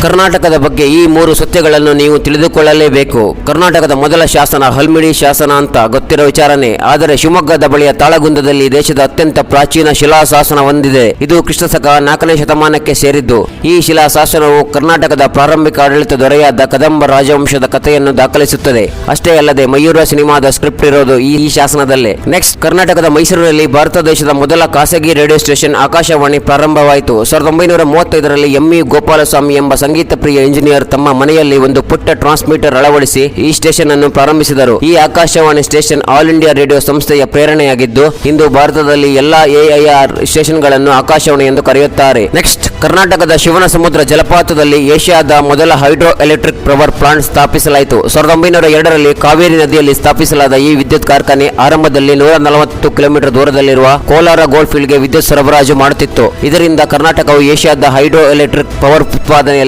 ಕರ್ನಾಟಕದ ಬಗ್ಗೆ ಈ 3 ಸತ್ಯಗಳನ್ನು ನೀವು ತಿಳಿದುಕೊಳ್ಳಲೇಬೇಕು. ಕರ್ನಾಟಕದ ಮೊದಲ ಶಾಸನ ಹಲ್ಮಿಡಿ ಶಾಸನ ಅಂತ ಗೊತ್ತಿರೋ ವಿಚಾರನೆ. ಆದರೆ ಶಿವಮೊಗ್ಗದ ಬಳಿಯ ತಾಳಗುಂದದಲ್ಲಿ ದೇಶದ ಅತ್ಯಂತ ಪ್ರಾಚೀನ ಶಿಲಾಶಾಸನ ಹೊಂದಿದೆ. ಇದು ಕ್ರಿಸ್ತಶಕ 4ನೇ ಶತಮಾನಕ್ಕೆ ಸೇರಿದ್ದು. ಈ ಶಿಲಾಶಾಸನವು ಕರ್ನಾಟಕದ ಪ್ರಾರಂಭಿಕ ಆಡಳಿತ ದೊರೆಯಾದ ಕದಂಬ ರಾಜವಂಶದ ಕಥೆಯನ್ನು ದಾಖಲಿಸುತ್ತದೆ. ಅಷ್ಟೇ ಅಲ್ಲದೆ ಮಯೂರ ಸಿನಿಮಾದ ಸ್ಕ್ರಿಪ್ಟ್ ಇರೋದು ಈ ಶಾಸನದಲ್ಲೇ. ನೆಕ್ಸ್ಟ್, ಕರ್ನಾಟಕದ ಮೈಸೂರಿನಲ್ಲಿ ಭಾರತ ದೇಶದ ಮೊದಲ ಖಾಸಗಿ ರೇಡಿಯೋ ಸ್ಟೇಷನ್ ಆಕಾಶವಾಣಿ ಪ್ರಾರಂಭವಾಯಿತು. 1935ರಲ್ಲಿ ಎಂ.ಇ. ಗೋಪಾಲಸ್ವಾಮಿ ಎಂಬ ಸಂಗೀತ ಪ್ರಿಯ ಇಂಜಿನಿಯರ್ ತಮ್ಮ ಮನೆಯಲ್ಲಿ ಒಂದು ಪುಟ್ಟ ಟ್ರಾನ್ಸ್ಮಿಟರ್ ಅಳವಡಿಸಿ ಈ ಸ್ಟೇಷನ್ ಅನ್ನು ಪ್ರಾರಂಭಿಸಿದರು. ಈ Akashvani station all India radio ಸಂಸ್ಥೆಯ ಪ್ರೇರಣೆಯಾಗಿದ್ದು, ಇಂದು ಭಾರತದಲ್ಲಿ ಎಲ್ಲಾ AIR ಸ್ಟೇಷನ್ಗಳನ್ನು ಆಕಾಶವಾಣಿ ಎಂದು ಕರೆಯುತ್ತಾರೆ. ನೆಕ್ಸ್ಟ್, ಕರ್ನಾಟಕದ ಶಿವನಸಮುದ್ರ ಜಲಪಾತದಲ್ಲಿ ಏಷ್ಯಾದ ಮೊದಲ ಹೈಡ್ರೋ ಎಲೆಕ್ಟ್ರಿಕ್ ಪವರ್ ಪ್ಲಾಂಟ್ ಸ್ಥಾಪಿಸಲಾಯಿತು. 1902ರಲ್ಲಿ ಕಾವೇರಿ ನದಿಯಲ್ಲಿ ಸ್ಥಾಪಿಸಲಾದ ಈ ವಿದ್ಯುತ್ ಕಾರ್ಖಾನೆ ಆರಂಭದಲ್ಲಿ 140 ಕಿಲೋಮೀಟರ್ ದೂರದಲ್ಲಿರುವ ಕೋಲಾರ ಗೋಲ್ಡ್ ಫೀಲ್ಡ್ಗೆ ವಿದ್ಯುತ್ ಸರಬರಾಜು ಮಾಡುತ್ತಿತ್ತು. ಇದರಿಂದ ಕರ್ನಾಟಕವು ಏಷ್ಯಾದ ಹೈಡ್ರೋ ಎಲೆಕ್ಟ್ರಿಕ್ ಪವರ್ ಉತ್ಪಾದನೆಯಲ್ಲಿ